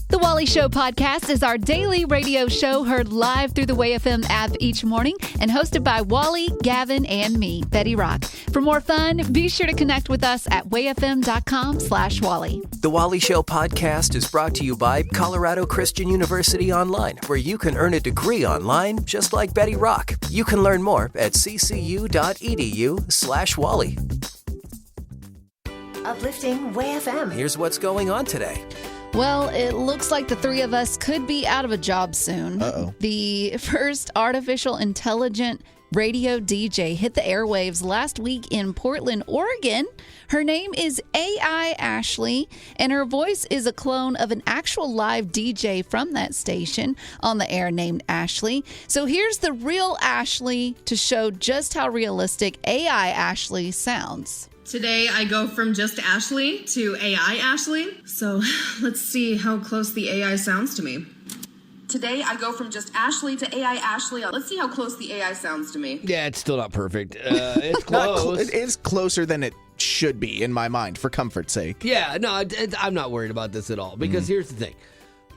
The Wally Show podcast is our daily radio show heard live through the WayFM app each morning and hosted by Wally, Gavin, and me, Betty Rock. For more fun, be sure to connect with us at wayfm.com/Wally. The Wally Show podcast is brought to you by Colorado Christian University Online, where you can earn a degree online just like Betty Rock. You can learn more at ccu.edu/Wally. Uplifting WayFM. Here's what's going on today. Well, it looks like the three of us could be out of a job soon. Uh-oh. The first artificial intelligent radio DJ hit the airwaves last week in Portland, Oregon. Her name is AI Ashley, and her voice is a clone of an actual live DJ from that station on the air named Ashley. So here's the real Ashley to show just how realistic AI Ashley sounds. Today I go from just Ashley to AI Ashley. So let's see how close the AI sounds to me. Today I go from just Ashley to AI Ashley. Let's see how close the AI sounds to me. Yeah, it's still not perfect. It's close. It is closer than it should be, in my mind, for comfort's sake. Yeah, no, I'm not worried about this at all. Because here's the thing.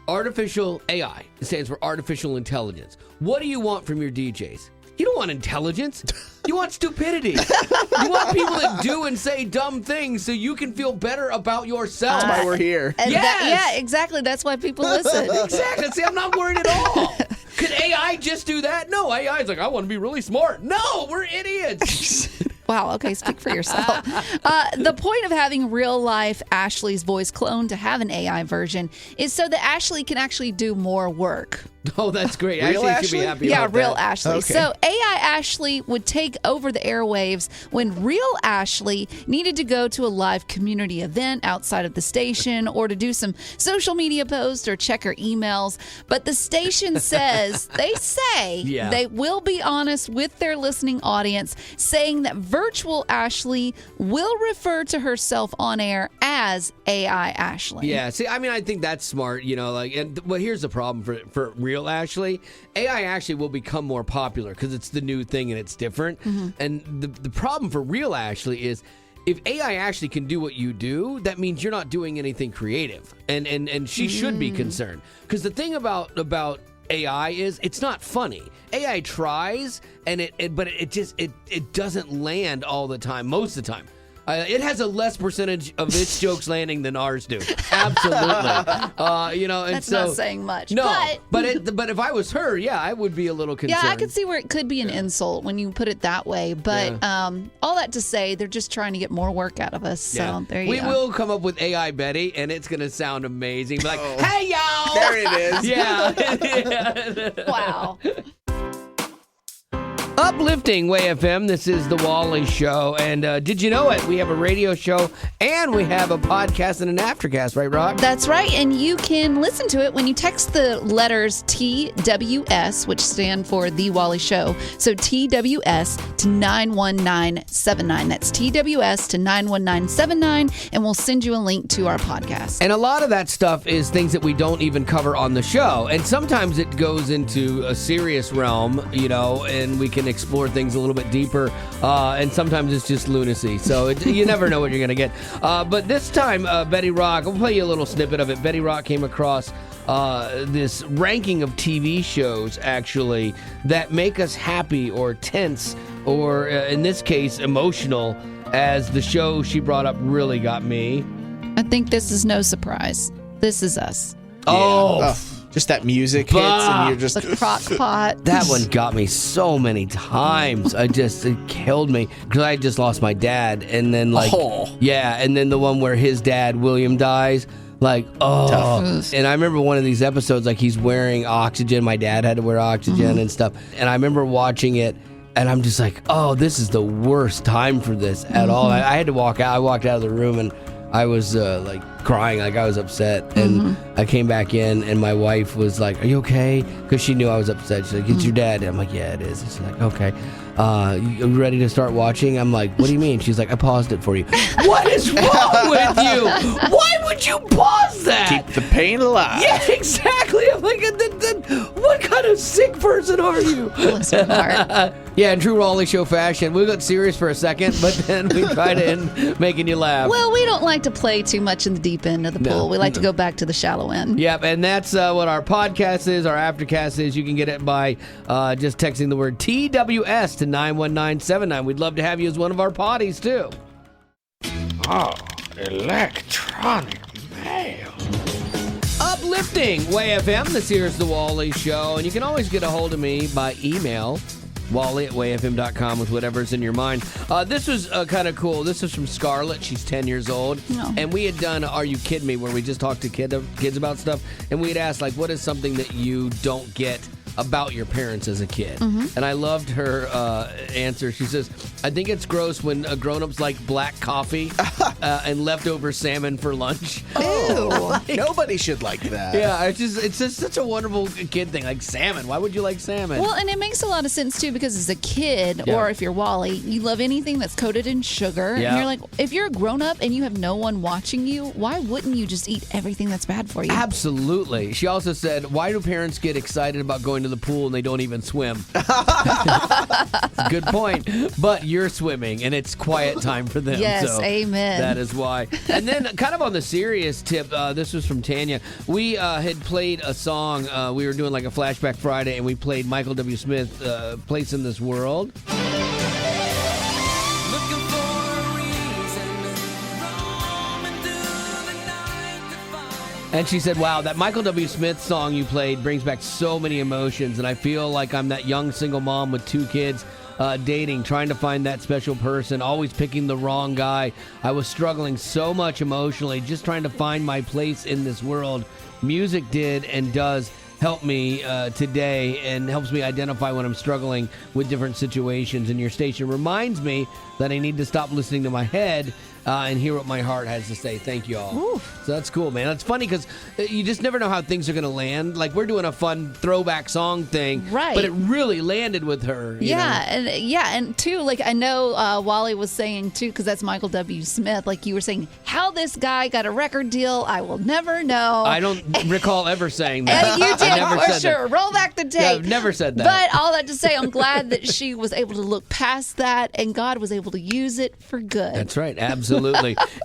Artificial AI stands for artificial intelligence. What do you want from your DJs? You don't want intelligence. You want stupidity. You want people that do and say dumb things so you can feel better about yourself. That's why we're here. And Yes! yeah, exactly. That's why people listen. Exactly. See, I'm not worried at all. Could AI just do that? No, AI is like, I want to be really smart. No, we're idiots. Wow, okay, speak for yourself. The point of having real-life Ashley's voice cloned to have an AI version is so that Ashley can actually do more work. Oh, that's great. Real Ashley should be Ashley? happy Yeah, about real that. Ashley. Okay. So AI Ashley would take over the airwaves when real Ashley needed to go to a live community event outside of the station or to do some social media posts or check her emails. But the station says, Yeah. they will be honest with their listening audience, saying that virtual Ashley will refer to herself on air as AI Ashley. Yeah, see, I mean, I think that's smart, well, here's the problem for real Ashley. AI Ashley will become more popular because it's the new thing and it's different. And the problem for real Ashley is if AI Ashley can do what you do, that means you're not doing anything creative. And she should be concerned. Because the thing about AI is it's not funny. AI tries, but it doesn't land all the time, most of the time. It has a less percentage of its jokes landing than ours do. Absolutely. And That's so, not saying much. No, but if I was her, yeah, I would be a little concerned. Yeah, I could see where it could be an insult when you put it that way. But all that to say, they're just trying to get more work out of us. So there you go. We will come up with AI Betty, and it's going to sound amazing. Be like, hey, y'all! There it is. Yeah. Wow. Uplifting WayFM. This is the Wally Show. And did you know it? We have a radio show and we have a podcast and an aftercast, right, Rock? That's right. And you can listen to it when you text the letters TWS, which stand for The Wally Show. So TWS to 91979. That's TWS to 91979. And we'll send you a link to our podcast. And a lot of that stuff is things that we don't even cover on the show. And sometimes it goes into a serious realm, and we can explore things a little bit deeper. And sometimes it's just lunacy. So you never know what you're going to get. But this time, Betty Rock, I'll play you a little snippet of it. Betty Rock came across this ranking of TV shows, actually, that make us happy or tense or, in this case, emotional, as the show she brought up really got me. I think this is no surprise. This is us. Oh, just that music hits and you're just... The crock pot. that one got me so many times. It killed me because I just lost my dad. And then and then the one where his dad, William, dies. Tough. And I remember one of these episodes, he's wearing oxygen. My dad had to wear oxygen and stuff. And I remember watching it. And I'm just like, oh, this is the worst time for this at all. I had to walk out. I walked out of the room and I was crying, I was upset. And I came back in and my wife was like, are you okay? Because she knew I was upset. She's like, it's your dad. And I'm like, yeah, it is. And she's like, okay. You ready to start watching? I'm like, what do you mean? She's like, I paused it for you. What is wrong with you? Why would you pause that? Keep the pain alive. Yeah, exactly. I'm like, what kind of sick person are you? Bless her heart. Yeah, in true Wally Show fashion, we got serious for a second, but then we tried to end making you laugh. Well, we don't like to play too much in the deep end of the pool. We like to go back to the shallow end. Yep, and that's what our podcast is, our aftercast is. You can get it by just texting the word TWS to 91979. We'd love to have you as one of our potties, too. Oh, electronic mail. Uplifting Way FM. This here's the Wally Show, and you can always get a hold of me by email, wally@wayfm.com, with whatever's in your mind. This was kind of cool. This is from Scarlett. She's 10 years old, and we had done Are You Kidding Me, where we just talked to kids about stuff, and we had asked, like, what is something that you don't get about your parents as a kid? And I loved her answer. She says, I think it's gross when grown-ups like black coffee and leftover salmon for lunch. Ew. Nobody should like that. Yeah, it's just such a wonderful kid thing. Like salmon. Why would you like salmon? Well, and it makes a lot of sense, too, because as a kid, or if you're Wally, you love anything that's coated in sugar. Yeah. And you're like, if you're a grown-up and you have no one watching you, why wouldn't you just eat everything that's bad for you? Absolutely. She also said, why do parents get excited about going to the pool and they don't even swim? Good point. But you're swimming, and it's quiet time for them. Yes, so amen. That is why. And then kind of on the serious tip, this was from Tanya. We had played a song. We were doing like a Flashback Friday, and we played Michael W. Smith, Place in This World. And she said, wow, that Michael W. Smith song you played brings back so many emotions, and I feel like I'm that young single mom with 2 kids dating, trying to find that special person, always picking the wrong guy. I was struggling so much emotionally, just trying to find my place in this world. Music did and does help me today, and helps me identify when I'm struggling with different situations. And your station reminds me that I need to stop listening to my head and hear what my heart has to say. Thank you all. Ooh. So that's cool, man. It's funny because you just never know how things are going to land. Like, we're doing a fun throwback song thing, right? But it really landed with her. You know? And too, like, I know Wally was saying too, because that's Michael W. Smith. Like you were saying, how this guy got a record deal, I will never know. I don't recall ever saying that. You did, I never for said sure. that. Roll back the tape. Yeah, I've never said that. But all that to say, I'm glad that she was able to look past that, and God was able to use it for good. That's right. Absolutely.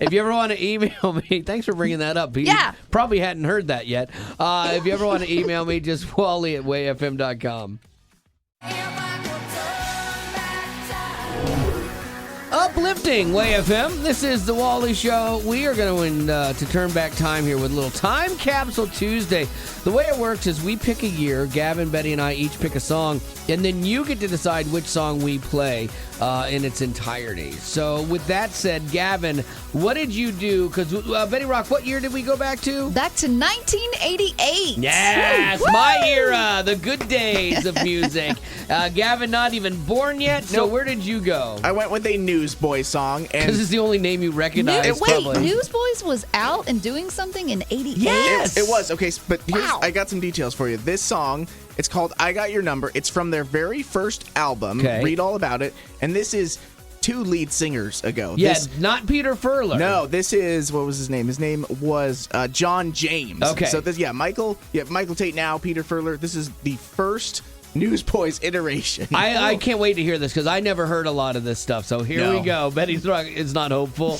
If you ever want to email me, thanks for bringing that up. You probably hadn't heard that yet. If you ever want to email me, just wally@wayfm.com. Uplifting Way FM. This is the Wally Show. We are going to turn back time here with a little Time Capsule Tuesday. The way it works is we pick a year. Gavin, Betty, and I each pick a song, and then you get to decide which song we play in its entirety. So with that said, Gavin, what did you do? Because Betty Rock, what year did we go back to? Back to 1988. Yes, Woo! my era, the good days of music. Gavin, not even born yet, so where did you go? I went with a Newsboy song. Because it's the only name you recognize. probably. Newsboys was out and doing something in 88? Yes! It was. Okay, but here's, I got some details for you. This song, it's called I Got Your Number. It's from their very first album. Okay. Read all about it. And this is 2 lead singers ago. Yeah, not Peter Furler. No, this is, what was his name? His name was John James. Okay. So this, Michael Tate now, Peter Furler. This is the first Newsboys iteration. I can't wait to hear this because I never heard a lot of this stuff. So here we go. Betty's Rock is not hopeful.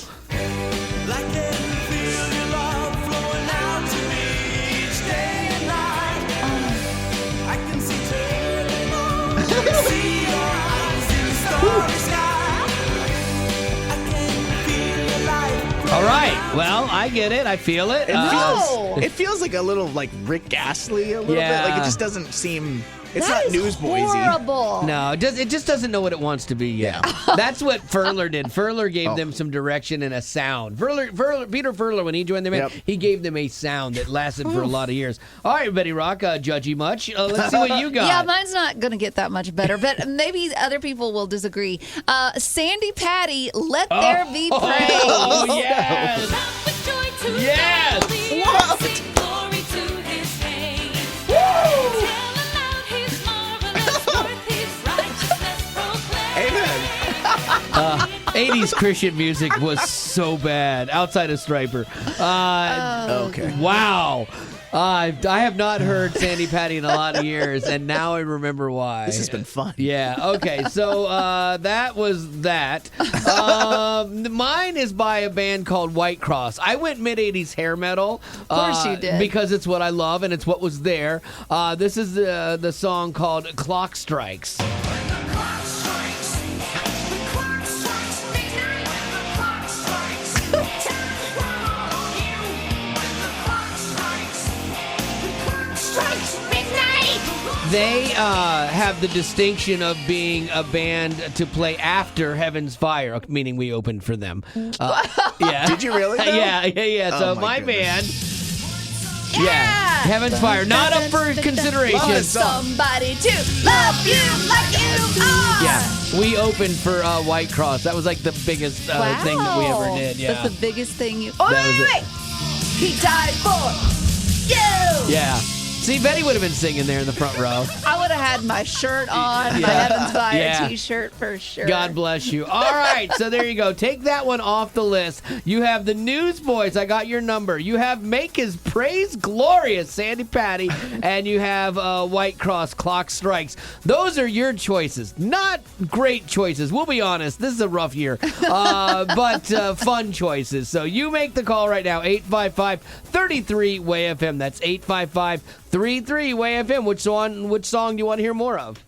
All right. Well, I get it. I feel it. It feels like a little like Rick Astley a little bit. Like it just doesn't seem. It's That not is Newsboysy. horrible. No, it just doesn't know what it wants to be yet. That's what Furler did. Furler gave them some direction and a sound. Peter Furler, when he joined the band, he gave them a sound that lasted for a lot of years. All right, Betty Rock, judgy much. Let's see what you got. Yeah, mine's not going to get that much better, but maybe other people will disagree. Sandy Patty, Let There Be Praise. Oh, yes. Yes. What? Amen. 80s Christian music was so bad outside of Stryper. Okay. Wow. I have not heard Sandy Patty in a lot of years, and now I remember why. This has been fun. Yeah, okay, so that was that. Mine is by a band called White Cross. I went mid-'80s hair metal. Of course you did. Because it's what I love, and it's what was there. This is the song called Clock Strikes. They have the distinction of being a band to play after Heaven's Fire, meaning we opened for them. Yeah. Did you really? Yeah. So my band, Heaven's Fire, not up for consideration. Somebody to love you like you are. Yeah, we opened for White Cross. That was like the biggest thing that we ever did. Yeah, that's the biggest thing you. That was it. He died for you. Yeah. See, Betty would have been singing there in the front row. I would have had my shirt on, my Heaven's Fire t-shirt for sure. God bless you. All right, so there you go. Take that one off the list. You have the Newsboys, I Got Your Number. You have Make His Praise Glorious, Sandy Patty. And you have White Cross, Clock Strikes. Those are your choices. Not great choices. We'll be honest. This is a rough year. But fun choices. So you make the call right now, 855-33-WAY-FM. That's 855-33-WAY-FM. Which song do you want to hear more of?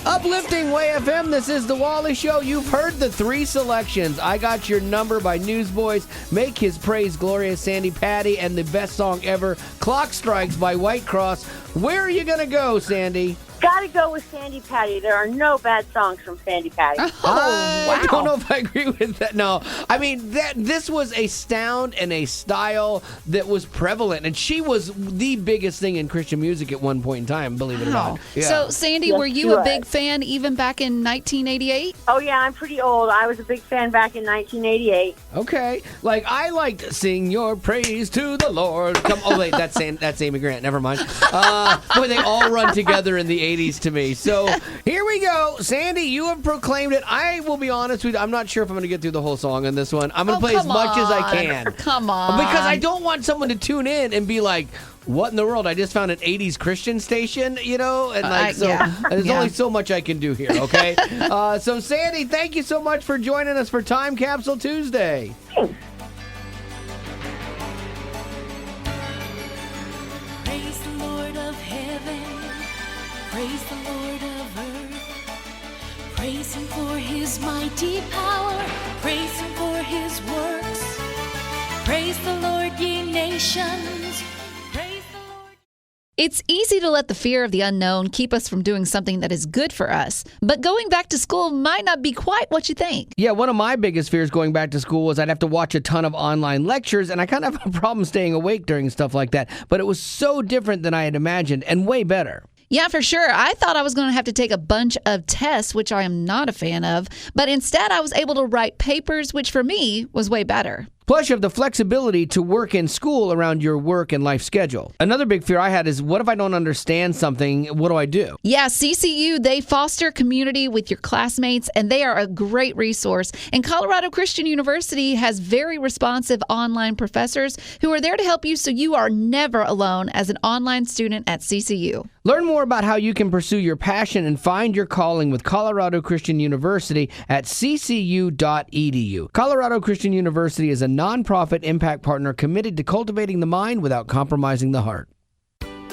Uplifting Way FM, this is The Wally Show. You've heard the three selections. I Got Your Number by Newsboys, Make His Praise Glorious, Sandy Patty, and the best song ever, Clock Strikes by White Cross. Where are you going to go, Sandy? Gotta go with Sandy Patty. There are no bad songs from Sandy Patty. I don't know if I agree with that. No, I mean this was a sound and a style that was prevalent, and she was the biggest thing in Christian music at one point in time. Believe it or not. Yeah. So, Sandy, Yes, were you she a was. big fan even back in 1988? Oh, yeah, I'm pretty old. I was a big fan back in 1988. Okay, like I liked "Sing Your Praise to the Lord." Come, oh wait, that's Amy Grant. Never mind. Boy, they all run together in the '80s to me. So here we go, Sandy. You have proclaimed it. I will be honest with you. I'm not sure if I'm going to get through the whole song on this one. I'm going to play as much as I can. Come on, because I don't want someone to tune in and be like, "What in the world? I just found an '80s Christian station," you know, and like there's only so much I can do here. Okay, so Sandy, thank you so much for joining us for Time Capsule Tuesday. Praise the Lord of heaven, praise the Lord of earth, praise Him for His mighty power, praise Him for His works, praise the Lord, ye nations, praise the Lord. It's easy to let the fear of the unknown keep us from doing something that is good for us, but going back to school might not be quite what you think. Yeah, one of my biggest fears going back to school was I'd have to watch a ton of online lectures, and I kind of have a problem staying awake during stuff like that. But it was so different than I had imagined, and way better. Yeah, for sure. I thought I was going to have to take a bunch of tests, which I am not a fan of, but instead I was able to write papers, which for me was way better. Plus, you have the flexibility to work in school around your work and life schedule. Another big fear I had is, what if I don't understand something? What do I do? Yeah, CCU, they foster community with your classmates, and they are a great resource. And Colorado Christian University has very responsive online professors who are there to help you so you are never alone as an online student at CCU. Learn more about how you can pursue your passion and find your calling with Colorado Christian University at ccu.edu. Colorado Christian University is a nonprofit impact partner committed to cultivating the mind without compromising the heart.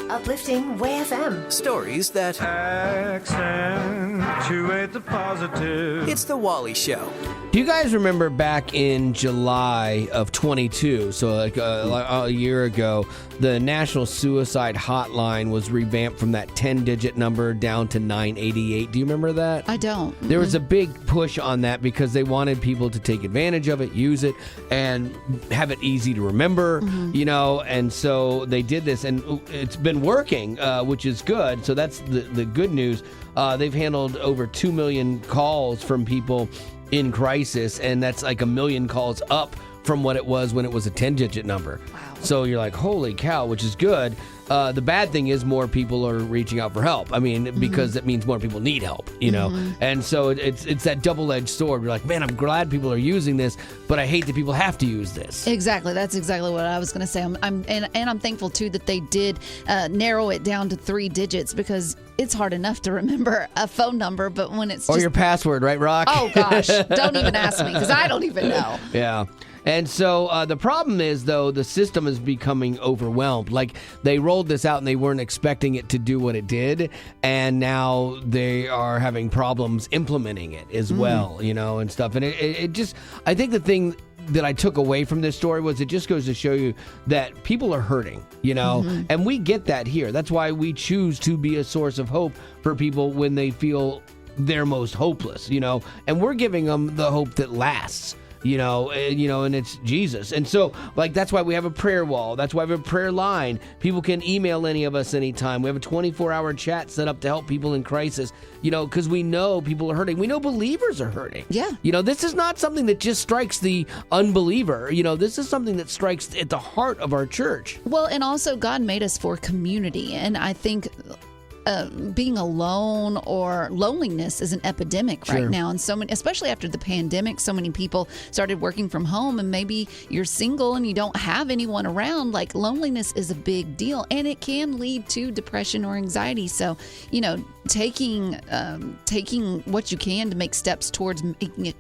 Uplifting Way FM. Stories that accentuate the positive. It's The Wally Show. Do you guys remember back in July of 22, so like a year ago, the National Suicide Hotline was revamped from that 10-digit number down to 988? Do you remember that? I don't. There was a big push on that because they wanted people to take advantage of it, use it, and have it easy to remember, you know, and so they did this, and it's been working, which is good. So that's the good news. They've handled over 2 million calls from people in crisis, and that's like 1 million calls up from what it was when it was a 10-digit number. Wow. So you're like, holy cow, which is good. The bad thing is more people are reaching out for help. I mean, because it means more people need help, you know? And so it's that double-edged sword. You're like, man, I'm glad people are using this, but I hate that people have to use this. Exactly. That's exactly what I was going to say. I'm thankful, too, that they did narrow it down to 3 digits, because it's hard enough to remember a phone number, but when it's Or just... your password, right, Rock? Oh, gosh. Don't even ask me, because I don't even know. Yeah. And so the problem is, though, the system is becoming overwhelmed. Like, they rolled this out and they weren't expecting it to do what it did. And now they are having problems implementing it as well, you know, and stuff. And it just, I think the thing that I took away from this story was it just goes to show you that people are hurting, you know, and we get that here. That's why we choose to be a source of hope for people when they feel they're most hopeless, you know, and we're giving them the hope that lasts. And it's Jesus. And so, like, that's why we have a prayer wall. That's why we have a prayer line. People can email any of us anytime. We have a 24-hour chat set up to help people in crisis, you know, because we know people are hurting. We know believers are hurting. Yeah. You know, this is not something that just strikes the unbeliever. You know, this is something that strikes at the heart of our church. Well, and also God made us for community. And I think being alone or loneliness is an epidemic right now, and so many, especially after the pandemic, so many people started working from home, and maybe you're single and you don't have anyone around. Like, loneliness is a big deal, and it can lead to depression or anxiety. So, you know, taking what you can to make steps towards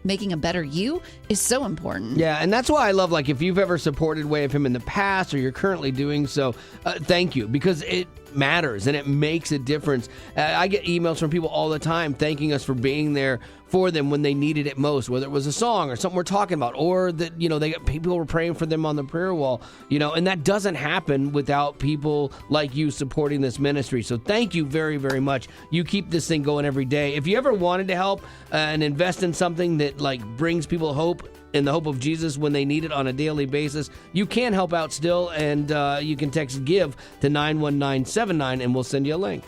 making a better you is so important. Yeah, and that's why I love, like, if you've ever supported Way of Him in the past or you're currently doing so, thank you, because it matters and it makes a difference. I get emails from people all the time thanking us for being there for them when they needed it most, whether it was a song or something we're talking about, or that, you know, they got people were praying for them on the prayer wall, you know, and that doesn't happen without people like you supporting this ministry. So thank you very, very much. You keep this thing going every day. If you ever wanted to help and invest in something that, like, brings people hope in the hope of Jesus when they need it on a daily basis, you can help out still, and you can text GIVE to 91979 and we'll send you a link.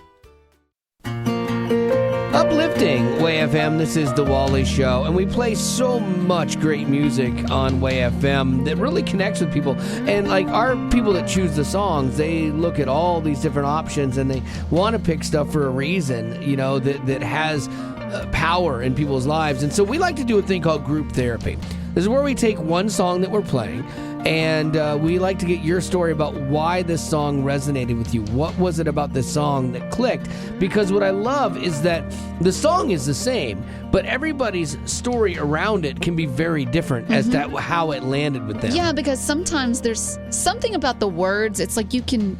Uplifting Way FM, this is The Wally Show, and we play so much great music on Way FM that really connects with people. And, like, our people that choose the songs, they look at all these different options and they want to pick stuff for a reason, you know, that has power in people's lives. And so we like to do a thing called group therapy. This is where we take one song that we're playing, and we like to get your story about why this song resonated with you. What was it about this song that clicked? Because what I love is that the song is the same, but everybody's story around it can be very different as to how it landed with them. Yeah, because sometimes there's something about the words. It's like you can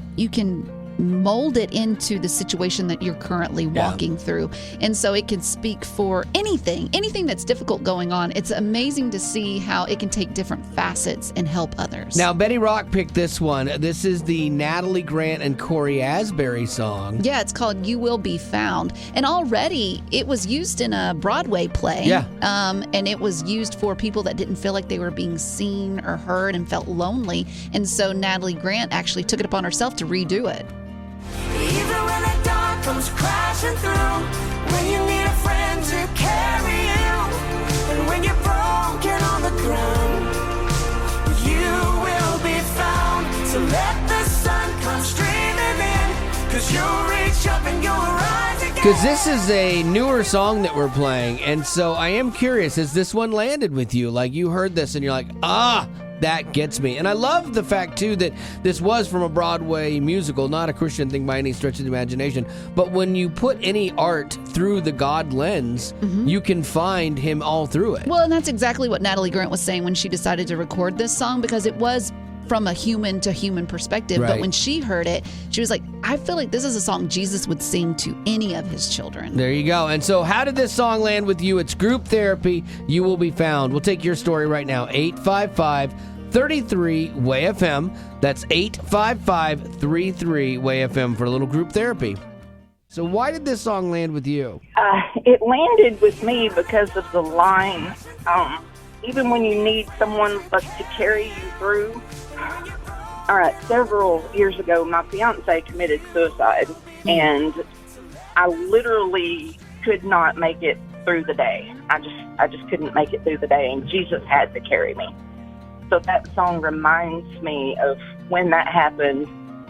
mold it into the situation that you're currently walking through. And so it can speak for anything that's difficult going on. It's amazing to see how it can take different facets and help others. Now, Betty Rock picked this one. This is the Natalie Grant and Corey Asbury song. Yeah, it's called You Will Be Found. And already it was used in a Broadway play. Yeah. And it was used for people that didn't feel like they were being seen or heard and felt lonely. And so Natalie Grant actually took it upon herself to redo it. Even when the dark comes crashing through, when you need a friend to carry you, and when you're broken on the ground, you will be found. So let the sun come streaming in, 'cause you'll reach up and you'll rise again. Because this is a newer song that we're playing, and so I am curious, has this one landed with you? Like, you heard this and you're like, that gets me. And I love the fact, too, that this was from a Broadway musical, not a Christian thing by any stretch of the imagination. But when you put any art through the God lens, you can find him all through it. Well, and that's exactly what Natalie Grant was saying when she decided to record this song, because it was from a human to human perspective. Right. But when she heard it, she was like, I feel like this is a song Jesus would sing to any of his children. There you go. And so how did this song land with you? It's group therapy. You will be found. We'll take your story right now. 855-33-WAY-FM. That's 855-33-WAY-FM for a little group therapy. So why did this song land with you? It landed with me because of the line, even when you need someone to carry you through. All right, several years ago, my fiance committed suicide, and I literally could not make it through the day. I just couldn't make it through the day, and Jesus had to carry me. So that song reminds me of when that happened,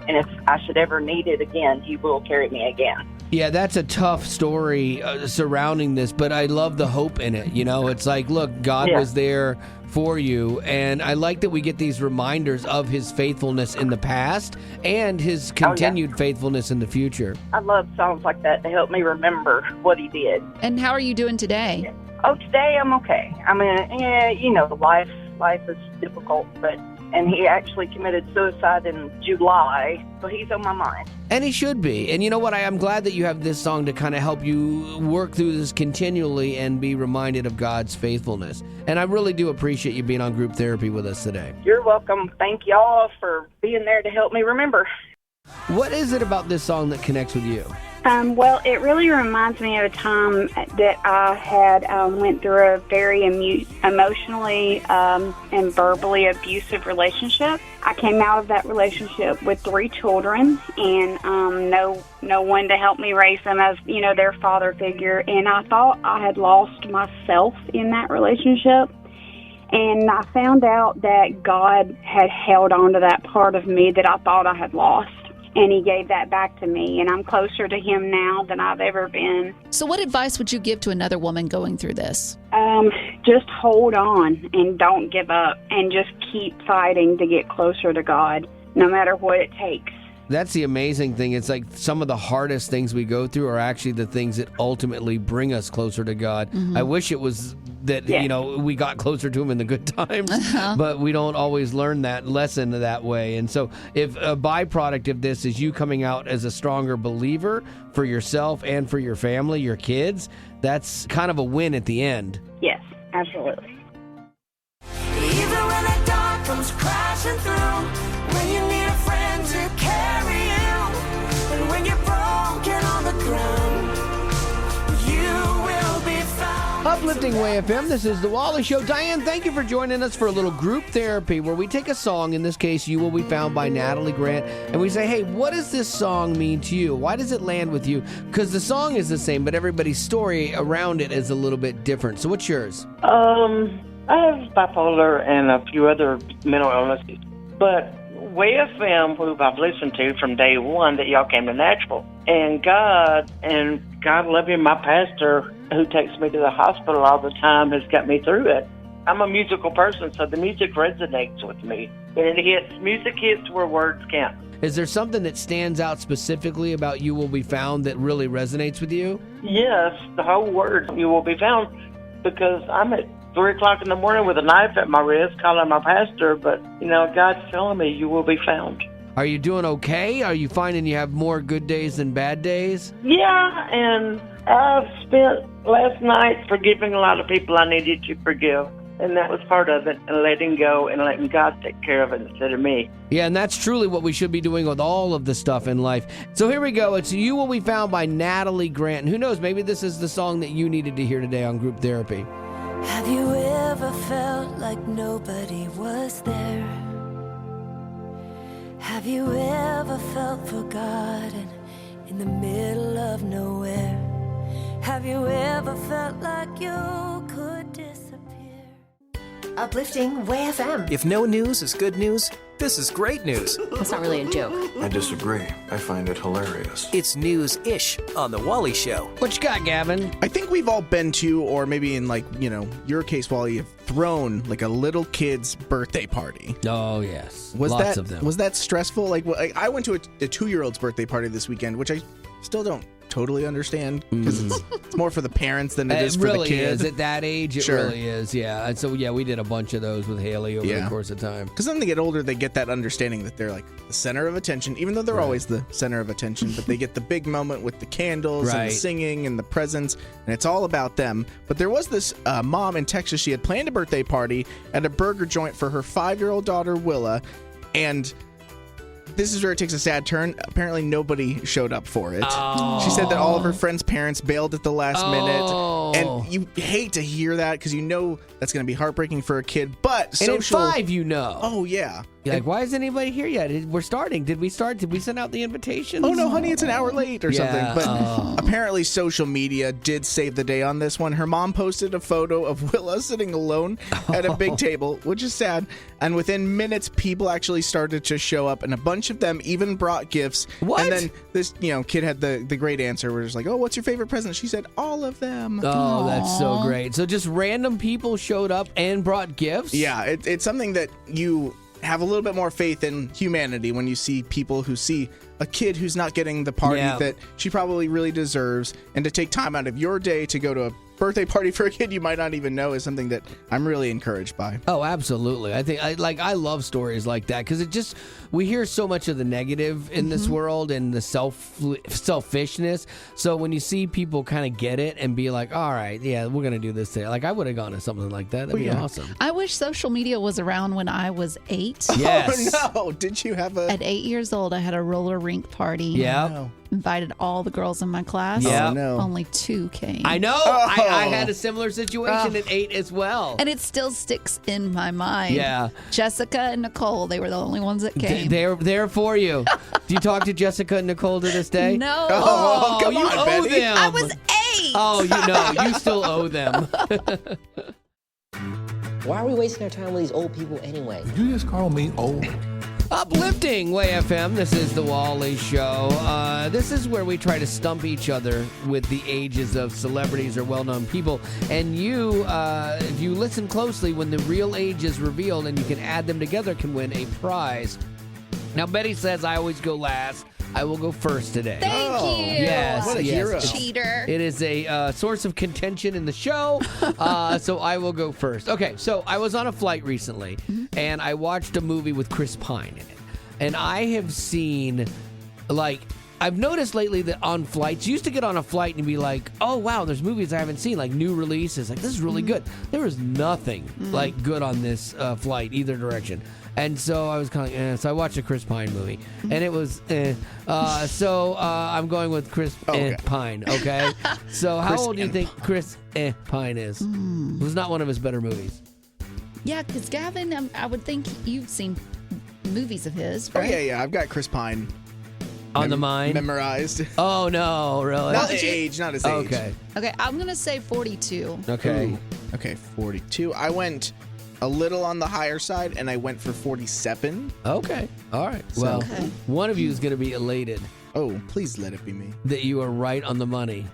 and if I should ever need it again, he will carry me again. Yeah, that's a tough story surrounding this, but I love the hope in it. You know, it's like, look, God was there for you, and I like that we get these reminders of his faithfulness in the past and his continued faithfulness in the future. I love songs like that to help me remember what he did. And how are you doing today? Oh, today I'm okay. I mean, yeah, you know, life is difficult, and he actually committed suicide in July, so he's on my mind. And he should be. And you know what? I'm glad that you have this song to kind of help you work through this continually and be reminded of God's faithfulness. And I really do appreciate you being on group therapy with us today. You're welcome. Thank y'all for being there to help me remember. What is it about this song that connects with you? Well, it really reminds me of a time that I had went through a very emotionally and verbally abusive relationship. I came out of that relationship with 3 children and no one to help me raise them as, you know, their father figure. And I thought I had lost myself in that relationship. And I found out that God had held on to that part of me that I thought I had lost. And he gave that back to me, and I'm closer to him now than I've ever been. So what advice would you give to another woman going through this? Just hold on and don't give up, and just keep fighting to get closer to God, no matter what it takes. That's the amazing thing. It's like some of the hardest things we go through are actually the things that ultimately bring us closer to God. Mm-hmm. I wish it was that, you know, we got closer to him in the good times, but we don't always learn that lesson that way. And so if a byproduct of this is you coming out as a stronger believer for yourself and for your family, your kids, that's kind of a win at the end. Yes, absolutely. Even when the dark comes crashing through, when you need a friend to carry you, and when you're broken on the ground, you will be found. Uplifting Way FM, this is The Wally Show. Diane, thank you for joining us for a little group therapy where we take a song, in this case, You Will Be Found by Natalie Grant, and we say, hey, what does this song mean to you? Why does it land with you? Because the song is the same, but everybody's story around it is a little bit different. So what's yours? I have bipolar and a few other mental illnesses, but Way FM, who I've listened to from day one that y'all came to Nashville, and God love you, my pastor who takes me to the hospital all the time has got me through it. I'm a musical person, so the music resonates with me. And music hits where words can't. Is there something that stands out specifically about You Will Be Found that really resonates with you? Yes, the whole word, You Will Be Found, because I'm at 3 o'clock in the morning with a knife at my wrist calling my pastor, but, you know, God's telling me you will be found. Are you doing okay? Are you finding you have more good days than bad days? Yeah, and I've spent last night forgiving a lot of people I needed to forgive, and that was part of it, and letting go and letting God take care of it instead of me. Yeah, and that's truly what we should be doing with all of the stuff in life. So here we go. It's You Will Be Found by Natalie Grant. And who knows, maybe this is the song that you needed to hear today on Group Therapy. Have you ever felt like nobody was there? Have you ever felt forgotten in the middle of nowhere? Have you ever felt like you could disappear? Uplifting Way FM. If no news is good news, this is great news. That's not really a joke. I disagree. I find it hilarious. It's news-ish on The Wally Show. What you got, Gavin? I think we've all been to, or maybe in like, you know, your case, Wally, you've thrown like a little kid's birthday party. Oh, yes. Lots of them. Was that stressful? Like, I went to a 2-year-old's birthday party this weekend, which I still don't totally understand because it's more for the parents than it is for really the kid. Is at that age. It really is. Yeah. And so we did a bunch of those with Haley over the course of time. Because then they get older, they get that understanding that they're like the center of attention, even though they're always the center of attention. But they get the big moment with the candles and the singing and the presents, and it's all about them. But there was this mom in Texas. She had planned a birthday party at a burger joint for her 5-year-old daughter Willa, and this is where it takes a sad turn. Apparently, nobody showed up for it. Oh. She said that all of her friends' parents bailed at the last minute. And you hate to hear that because you know that's going to be heartbreaking for a kid. But and at 5, you know. Oh, yeah. You're like, why isn't anybody here yet? We're starting. Did we start? Did we send out the invitations? Oh, no, honey, it's an hour late or something. But apparently social media did save the day on this one. Her mom posted a photo of Willa sitting alone at a big table, which is sad. And within minutes, people actually started to show up, and a bunch of them even brought gifts. What? And then this kid had the great answer where it's like, oh, what's your favorite present? She said, all of them. Oh, that's so great. So just random people showed up and brought gifts? Yeah, it's something that you have a little bit more faith in humanity when you see people who see a kid who's not getting the party that she probably really deserves, and to take time out of your day to go to a birthday party for a kid you might not even know is something that I'm really encouraged by. Oh, absolutely. I love stories like that because we hear so much of the negative in this world and the selfishness. So when you see people kind of get it and be like, all right, yeah, we're going to do this today. Like I would have gone to something like that. That'd be awesome. I wish social media was around when I was 8. Yes. Oh, no. Did you have At 8 years old, I had a roller rink party. Yeah. No. Invited all the girls in my class. Yeah. Oh, no. Only 2 came. I know. I had a similar situation at 8 as well. And it still sticks in my mind. Yeah. Jessica and Nicole, they were the only ones that came. They're there for you. Do you talk to Jessica and Nicole to this day? No. Oh, come you on, owe Betty. them. I was 8. Oh, you still owe them. Why are we wasting our time with these old people anyway? Did you just call me old? Uplifting Way FM. This is the Wally Show. This is where we try to stump each other with the ages of celebrities or well-known people. And you, if you listen closely, when the real age is revealed and you can add them together, can win a prize. Now, Betty says I always go last. I will go first today. Thank you. Yes, what a hero. Cheater. It is a source of contention in the show, so I will go first. Okay, so I was on a flight recently, and I watched a movie with Chris Pine in it. And I have seen, I've noticed lately that on flights, you used to get on a flight and be like, oh, wow, there's movies I haven't seen, like new releases. Like, this is really good. There was nothing, good on this flight, either direction. And so I was kind of so I watched a Chris Pine movie, and it was so I'm going with Chris Pine, okay? So how old do you think Chris Pine is? It was not one of his better movies. Yeah, because Gavin, I would think you've seen movies of his, right? Oh, yeah, I've got Chris Pine on the mind memorized. Oh, no, really? Not his age, not his age. Okay, I'm going to say 42. Okay. Ooh. Okay, 42. I went a little on the higher side, and I went for 47. Okay. All right. Well, one of you is going to be elated. Oh, please let it be me. That you are right on the money.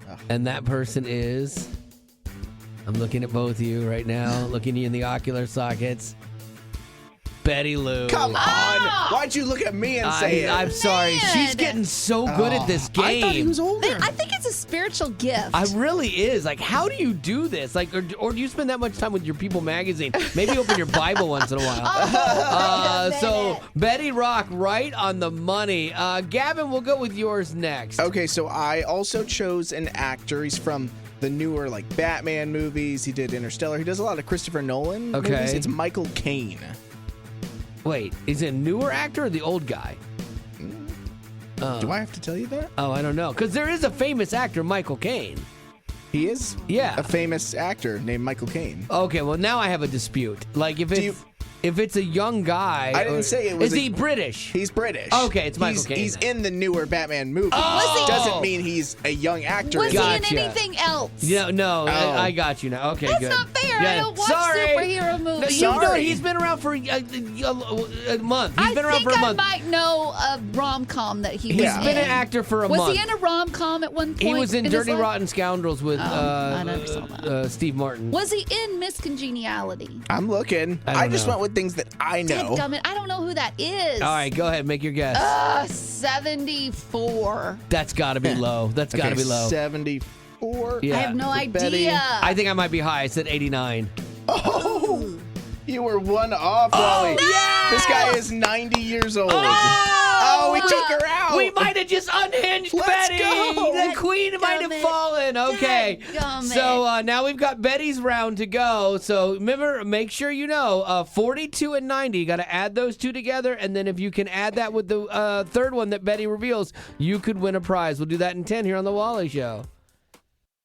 Oh. And that person is... I'm looking at both of you right now, looking you in the ocular sockets. Betty Lou. Come on! Why'd you look at me and say it? I'm sorry. She's getting so good at this game. I thought he was older. I think it's a spiritual gift. I really is. Like, how do you do this? Like, or do you spend that much time with your People magazine? Maybe open your Bible once in a while. So, Betty Rock, right on the money. Gavin, we'll go with yours next. Okay, so I also chose an actor. He's from the newer, Batman movies. He did Interstellar. He does a lot of Christopher Nolan movies. It's Michael Caine. Wait, is it a newer actor or the old guy? Do I have to tell you that? Oh, I don't know. Because there is a famous actor, Michael Caine. He is? Yeah. A famous actor named Michael Caine. Okay, well, now I have a dispute. Like, if it's a young guy... I didn't say it was... Is he British? He's British. Okay, it's Michael Caine. He's in the newer Batman movie. Oh! Doesn't mean he's a young actor. Was he in anything else? No, I got you now. Okay, That's good. not fair. I don't watch superhero movies. You know, he's been around for a month. He's been around for a month. I think I might know a rom-com that he was in. He's been an actor for a month. Was he in a rom-com at one point? He was in Dirty Rotten Scoundrels with I never saw that. Steve Martin. Was he in Miss Congeniality? I'm looking. I just went with things that I know. Dadgummit, I don't know who that is. All right, go ahead. Make your guess. 74. That's got to be low. That's got to be low. 74? Yeah. I have no idea. Betty. I think I might be high. I said 89. Oh, you were one off, Wally. Yeah! This guy is 90 years old. Oh, we took her out. We might have just unhinged Let's Betty. go. The queen might have fallen. Okay. So now we've got Betty's round to go. So remember, make sure you know 42 and 90. You got to add those two together. And then if you can add that with the third one that Betty reveals, you could win a prize. We'll do that in 10 here on The Wally Show.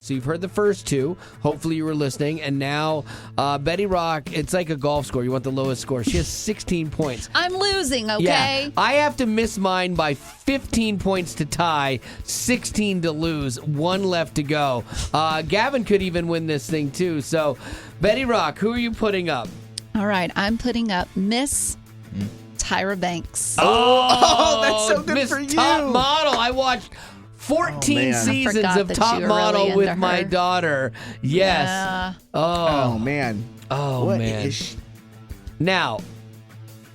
So you've heard the first two. Hopefully you were listening. And now Betty Rock, it's like a golf score. You want the lowest score. She has 16 points. I'm losing, okay? Yeah, I have to miss mine by 15 points to tie, 16 to lose, 1 left to go. Gavin could even win this thing too. So, Betty Rock, who are you putting up? All right, I'm putting up Miss Tyra Banks. Oh, that's so good Miss for you. Top Model. I watched 14 seasons of Top Model really with my daughter. Yes. Yeah. Oh, man. Oh, What man. is she? Now,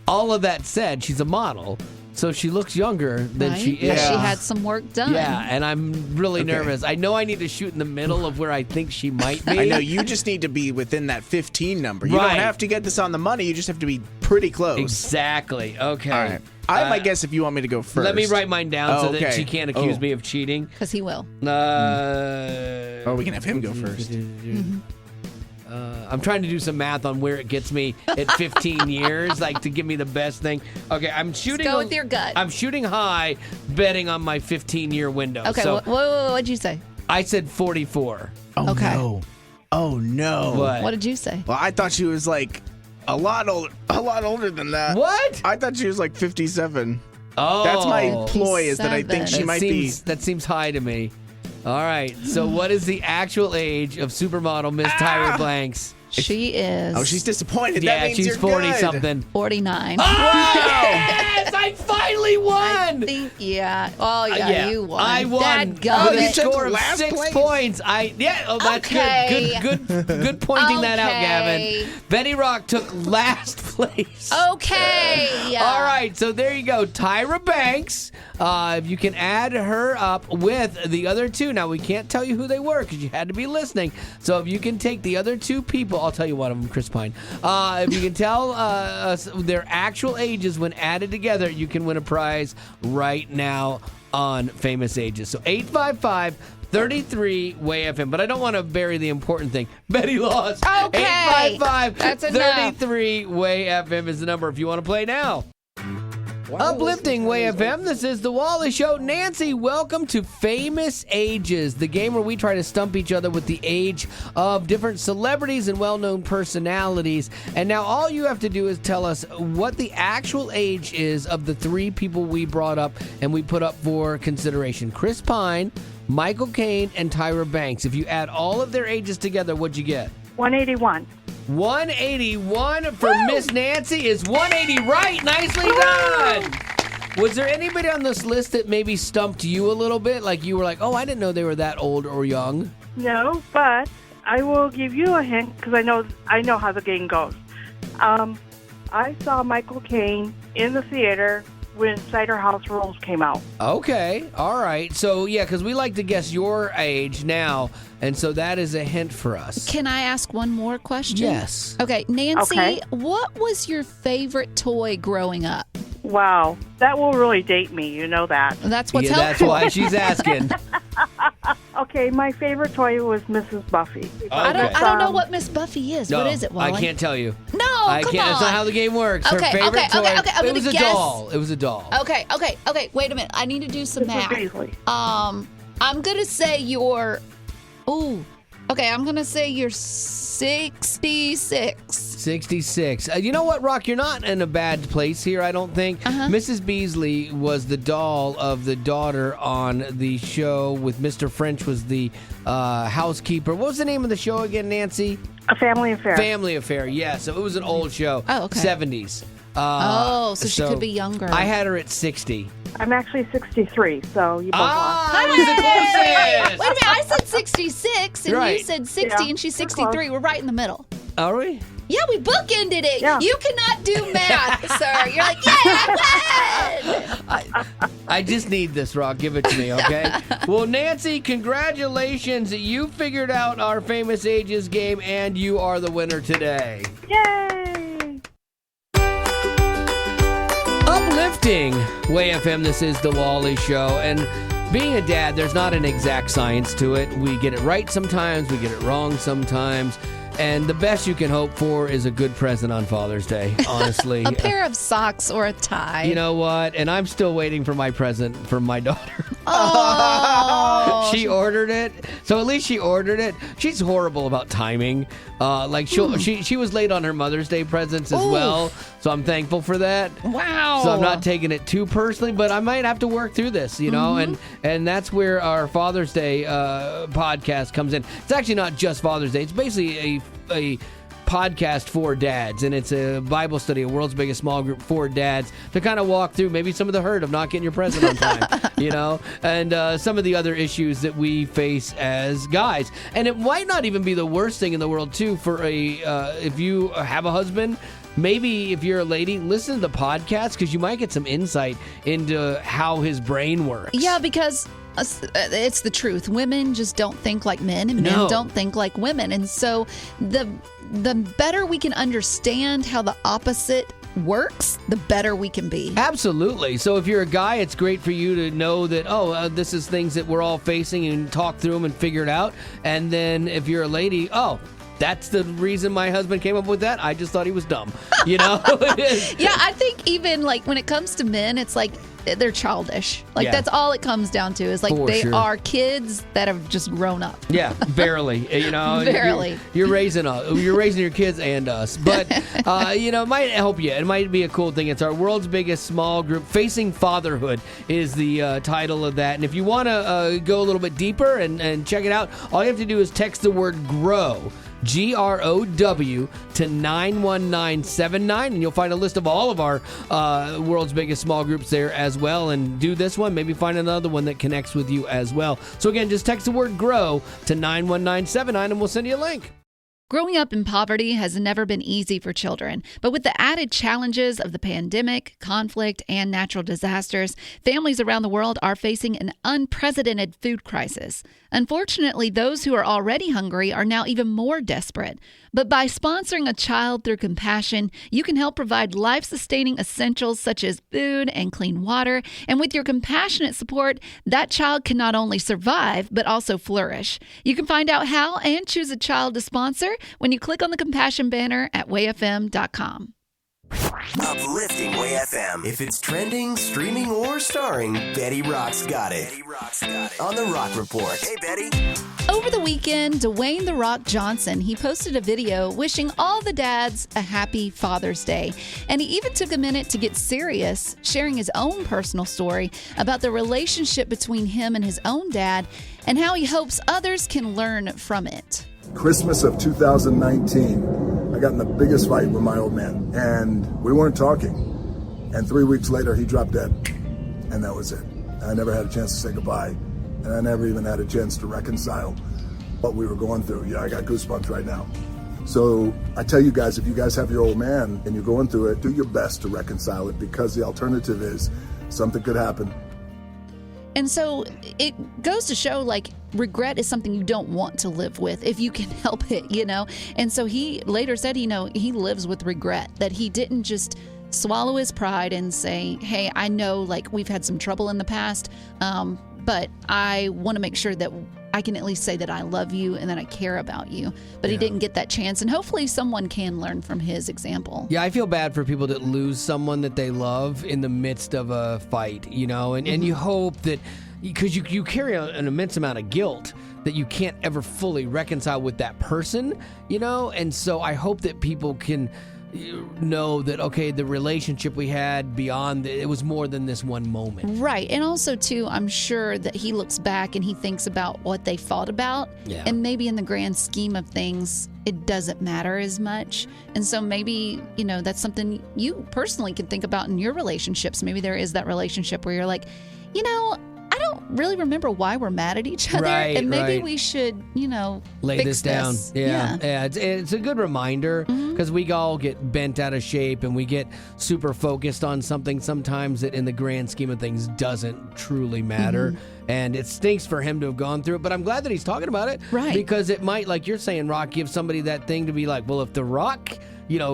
all of that said, she's a model, so she looks younger than she Right? is. She had some work done. Yeah, and I'm really nervous. I know I need to shoot in the middle of where I think she might be. I know, you just need to be within that 15 number. You Right. don't have to get this on the money. You just have to be pretty close. Exactly. Okay. All right. I might guess if you want me to go first. Let me write mine down so that Okay. she can't accuse me of cheating. Because he will. Oh, we can have him go first. I'm trying to do some math on where it gets me at 15 years, like to give me the best thing. Okay, I'm shooting. Go with your gut. I'm shooting high, betting on my 15-year window. Okay, so what'd you say? I said 44. Oh, Okay. no. Oh, no. What did you say? Well, I thought she was like a lot older than that. What? I thought she was like 57. Oh. That's my ploy, is that I think she might be. That seems high to me. All right, so what is the actual age of supermodel Miss Tyra Banks? She is. Oh, she's disappointed. Yeah, that means she's you're 40-something. 49. Oh, yes! I finally won! I think, yeah. Oh, yeah, you won. I won with a score of 6 points. That's Okay. Good pointing that out, Okay. Gavin. Betty Rock took last place. Okay. All right, so there you go. Tyra Banks. If you can add her up with the other two. Now, we can't tell you who they were because you had to be listening. So if you can take the other two people, I'll tell you one of them, Chris Pine. If you can tell us their actual ages when added together, you can win a prize right now on Famous Ages. So 855-33-WAY-FM. But I don't want to bury the important thing. Betty lost. Okay. 855-33-WAY-FM is the number if you want to play now. Uplifting Way FM, this is The Wally Show. Nancy, welcome to Famous Ages, the game where we try to stump each other with the age of different celebrities and well-known personalities. And now all you have to do is tell us what the actual age is of the 3 people we brought up and we put up for consideration. Chris Pine, Michael Caine, and Tyra Banks. If you add all of their ages together, what'd you get? 181. 181 for Miss Nancy is 180 right. Nicely done. Was there anybody on this list that maybe stumped you a little bit? Like you were like, oh, I didn't know they were that old or young. No, but I will give you a hint because I know how the game goes. I saw Michael Caine in the theater when Cider House Rules came out. Okay, all right. So, yeah, because we like to guess your age now, and so that is a hint for us. Can I ask one more question? Yes. Okay, Nancy, Okay. what was your favorite toy growing up? Wow, that will really date me. You know that. That's what's That's helpful. why she's asking. Okay, my favorite toy was Mrs. Buffy. I don't know what Miss Buffy is. No, What is it, Wally? I can't tell you. No, I come can't. on. That's not how the game works. Her Okay, favorite okay, toy. okay, I'm it was gonna a guess. doll. It was a doll. Okay. Wait a minute. I need to do some Mrs. math. Beasley. I'm gonna say you're. Ooh. Okay, I'm gonna say you're 66. 66. You know what, Rock? You're not in a bad place here, I don't think. Mrs. Beasley was the doll of the daughter on the show with Mr. French was the housekeeper. What was the name of the show again, Nancy? A Family Affair. Family Affair, yeah. So it was an old show. Oh, okay. 70s. So she could be younger. I had her at 60. I'm actually 63, so you both lost. I was the closest. Wait a minute. I said 66, and you Right. said 60, Yeah, and she's you're 63. We're right in the middle. Are we? Yeah, we bookended it. Yeah. You cannot do math, sir. You're like, yeah, I won. I just need this, Rock. Give it to me, okay? Well, Nancy, congratulations. You figured out our Famous Ages game, and you are the winner today. Yay! Uplifting Way FM, this is The Wally Show. And being a dad, there's not an exact science to it. We get it right sometimes, we get it wrong sometimes. And the best you can hope for is a good present on Father's Day, honestly. A pair of socks or a tie. You know what? And I'm still waiting for my present from my daughter. Oh. She ordered it. So at least she ordered it. She's horrible about timing. She was late on her Mother's Day presents as well. So I'm thankful for that. Wow. So I'm not taking it too personally, but I might have to work through this, and that's where our Father's Day podcast comes in. It's actually not just Father's Day. It's basically a podcast for dads, and it's a Bible study, a world's biggest small group for dads to kind of walk through maybe some of the hurt of not getting your present on time, and some of the other issues that we face as guys. And it might not even be the worst thing in the world, too, for if you have a husband. Maybe if you're a lady, listen to the podcast because you might get some insight into how his brain works. Yeah, because it's the truth. Women just don't think like men, and men don't think like women. And so the better we can understand how the opposite works, the better we can be. Absolutely. So if you're a guy, it's great for you to know that, this is things that we're all facing and talk through them and figure it out. And then if you're a lady, that's the reason my husband came up with that. I just thought he was dumb, Yeah, I think even like when it comes to men, it's like they're childish. Like that's all it comes down to is like they are kids that have just grown up. Yeah, barely. Barely. You're raising your kids and us, but it might help you. It might be a cool thing. It's our world's biggest small group. Facing Fatherhood is the title of that. And if you want to go a little bit deeper and check it out, all you have to do is text the word GROW. GROW to 91979, and you'll find a list of all of our world's biggest small groups there as well. And do this one, maybe find another one that connects with you as well. So again, just text the word GROW to 91979 and we'll send you a link. Growing up in poverty has never been easy for children, but with the added challenges of the pandemic, conflict, and natural disasters, families around the world are facing an unprecedented food crisis. Unfortunately, those who are already hungry are now even more desperate. But by sponsoring a child through compassion, you can help provide life-sustaining essentials such as food and clean water. And with your compassionate support, that child can not only survive, but also flourish. You can find out how and choose a child to sponsor when you click on the compassion banner at wayfm.com. Uplifting Way FM. If it's trending, streaming, or starring, Betty Rock's got it. On The Rock Report. Hey, Betty. Over the weekend, Dwayne "The Rock" Johnson, he posted a video wishing all the dads a happy Father's Day. And he even took a minute to get serious, sharing his own personal story about the relationship between him and his own dad and how he hopes others can learn from it. Christmas of 2019, I got in the biggest fight with my old man, and we weren't talking. And 3 weeks later, he dropped dead, and that was it. I never had a chance to say goodbye, and I never even had a chance to reconcile what we were going through. Yeah, I got goosebumps right now. So I tell you guys, if you guys have your old man and you're going through it, do your best to reconcile it, because the alternative is something could happen. And so it goes to show, like, regret is something you don't want to live with if you can help it, And so he later said, he lives with regret, that he didn't just swallow his pride and say, hey, I know, like, we've had some trouble in the past, but I want to make sure that I can at least say that I love you and that I care about you. But he didn't get that chance. And hopefully someone can learn from his example. Yeah, I feel bad for people that lose someone that they love in the midst of a fight, and you hope that, because you carry an immense amount of guilt that you can't ever fully reconcile with that person, and so I hope that people can know that, okay, the relationship we had beyond, it was more than this one moment. Right. And also, too, I'm sure that he looks back and he thinks about what they fought about. Yeah. And maybe in the grand scheme of things, it doesn't matter as much. And so maybe, that's something you personally can think about in your relationships. Maybe there is that relationship where you're like, I don't really remember why we're mad at each other. Right, and maybe we should, lay fix this down. Yeah. It's a good reminder, because we all get bent out of shape and we get super focused on something sometimes that in the grand scheme of things doesn't truly matter. And it stinks for him to have gone through it, but I'm glad that he's talking about it. Right. Because it might, like you're saying, Rock, give somebody that thing to be like, well, if The Rock,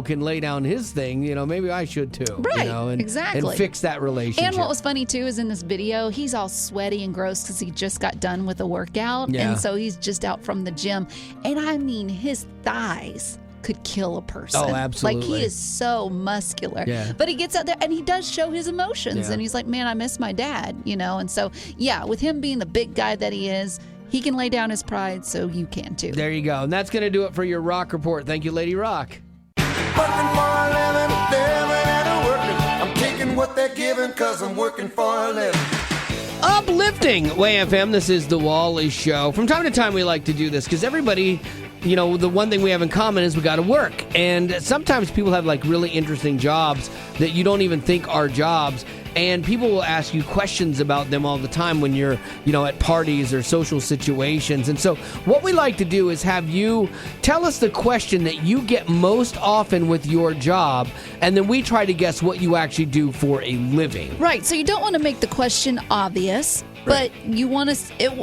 can lay down his thing, maybe I should too. Right, and, exactly. And fix that relationship. And what was funny too is in this video, he's all sweaty and gross because he just got done with a workout. Yeah. And so he's just out from the gym. And I mean, his thighs could kill a person. Oh, absolutely. Like, he is so muscular. Yeah. But he gets out there and he does show his emotions. Yeah. And he's like, man, I miss my dad, And so, yeah, with him being the big guy that he is, he can lay down his pride, so you can too. There you go. And that's going to do it for your Rock Report. Thank you, Lady Rock. Working for a living, living and working. I'm taking what they're giving because I'm working for a living. Uplifting Way FM. This is the Wally Show. From time to time, we like to do this because everybody, the one thing we have in common is we got to work. And sometimes people have like really interesting jobs that you don't even think are jobs. And people will ask you questions about them all the time when you're, at parties or social situations. And so what we like to do is have you tell us the question that you get most often with your job, and then we try to guess what you actually do for a living. Right. So you don't want to make the question obvious. But you want to,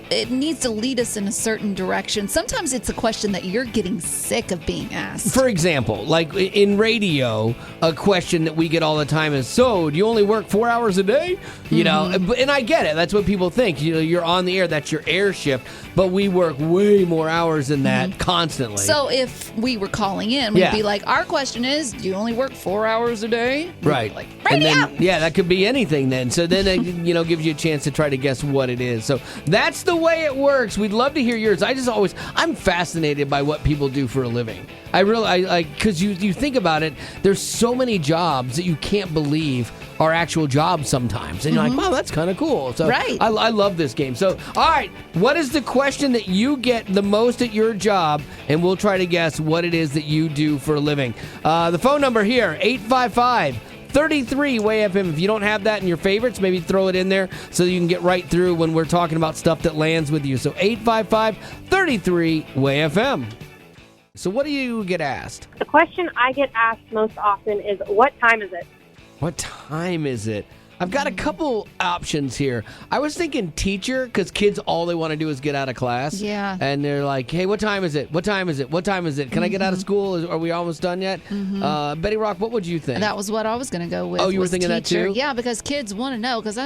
it needs to lead us in a certain direction. Sometimes it's a question that you're getting sick of being asked. For example, like in radio, a question that we get all the time is, so do you only work 4 hours a day? And I get it. That's what people think. You're on the air. That's your air shift. But we work way more hours than that constantly. So if we were calling in, we'd be like, our question is, do you only work 4 hours a day? Right. Like, radio! Yeah, that could be anything then. So then it, gives you a chance to try to guess what it is. So that's the way it works. We'd love to hear yours. I'm fascinated by what people do for a living. I like, because you think about it, there's so many jobs that you can't believe are actual jobs sometimes. And you're like, wow, that's kind of cool. So right. I love this game. So, all right, what is the question that you get the most at your job? And we'll try to guess what it is that you do for a living. The phone number here, 855-33-WAY-FM. If you don't have that in your favorites, maybe throw it in there so that you can get right through when we're talking about stuff that lands with you. So 855-33-WAY-FM. So what do you get asked? The question I get asked most often is, what time is it? What time is it? I've got a couple options here. I was thinking teacher, because kids, all they want to do is get out of class. Yeah. And they're like, hey, what time is it? What time is it? What time is it? Can I get out of school? Are we almost done yet? Betty Rock, what would you think? That was what I was going to go with. Oh, you were thinking teacher. that too? Yeah, because kids want to know. Because,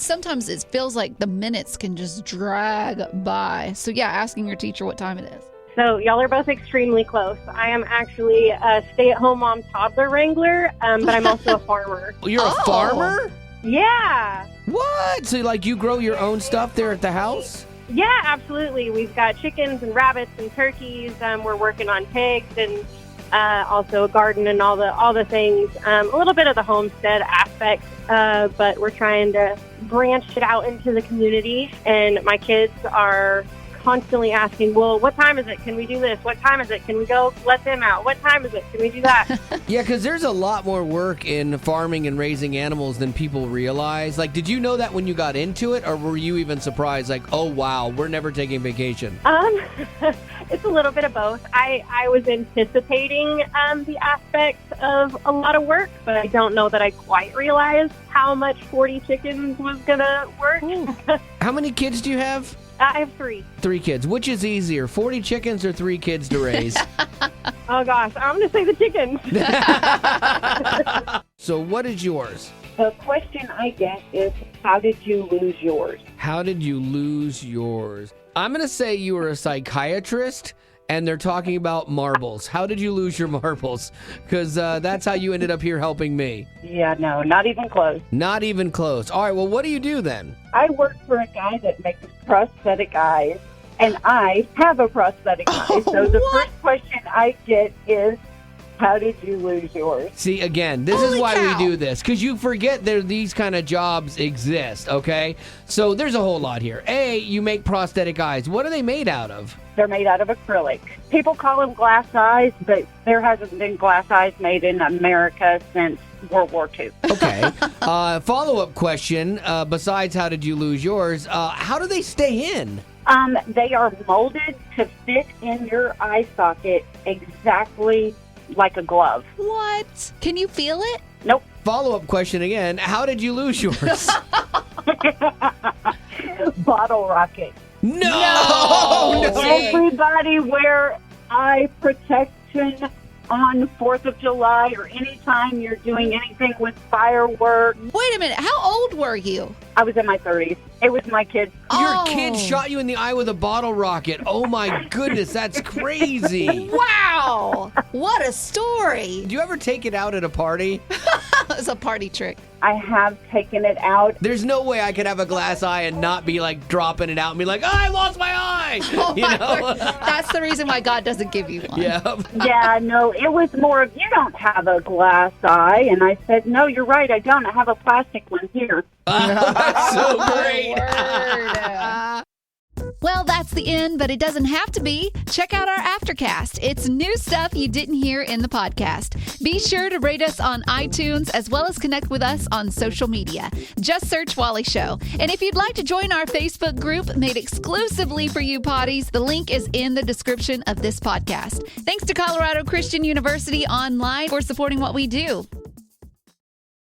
sometimes it feels like the minutes can just drag by. So, yeah, asking your teacher what time it is. So y'all are both extremely close. I am actually a stay-at-home mom toddler wrangler, but I'm also a farmer. You're a farmer? Yeah. What? So, you grow your own stuff there at the house? Yeah, absolutely. We've got chickens and rabbits and turkeys. We're working on pigs and also a garden and all the things. A little bit of the homestead aspect, but we're trying to branch it out into the community. And my kids are constantly asking, well, what time is it? Can we do this? What time is it? Can we go let them out? What time is it? Can we do that? Yeah, because there's a lot more work in farming and raising animals than people realize. Did you know that when you got into it, or were you even surprised? Oh, wow, we're never taking vacation. It's a little bit of both. I was anticipating the aspect of a lot of work, but I don't know that I quite realized how much 40 chickens was going to work. How many kids do you have? I have 3. 3 kids. Which is easier, 40 chickens or 3 kids to raise? Oh, gosh. I'm going to say the chickens. So what is yours? The question I get is, how did you lose yours? How did you lose yours? I'm going to say you were a psychiatrist, and they're talking about marbles. How did you lose your marbles? Because that's how you ended up here helping me. Yeah, no, not even close. Not even close. All right, well, what do you do then? I work for a guy that makes prosthetic eyes, and I have a prosthetic eye. So the first question I get is, how did you lose yours? See, again, this is why we do this, because you forget these kind of jobs exist, okay? So there's a whole lot here. A, you make prosthetic eyes. What are they made out of? They're made out of acrylic. People call them glass eyes, but there hasn't been glass eyes made in America since World War II. Okay. Follow-up question, besides how did you lose yours, how do they stay in? They are molded to fit in your eye socket exactly like a glove. What? Can you feel it? Nope. Follow-up question again. How did you lose yours? Bottle rocket. No! Everybody wear eye protection on 4th of July or anytime you're doing anything with fireworks. Wait a minute. How old were you? I was in my 30s. It was my kid. Your kid shot you in the eye with a bottle rocket. Oh, my goodness. That's crazy. Wow. What a story. Do you ever take it out at a party? It's a party trick. I have taken it out. There's no way I could have a glass eye and not be like dropping it out and be like, oh, I lost my eye. Oh you my know? word. That's the reason why God doesn't give you one. Yeah. Yeah, no, it was more of, you don't have a glass eye. And I said, no, you're right, I don't. I have a plastic one here. That's so great. Well, that's the end, but it doesn't have to be. Check out our Aftercast. It's new stuff you didn't hear in the podcast. Be sure to rate us on iTunes as well as connect with us on social media. Just search Wally Show. And if you'd like to join our Facebook group made exclusively for you potties, the link is in the description of this podcast. Thanks to Colorado Christian University Online for supporting what we do.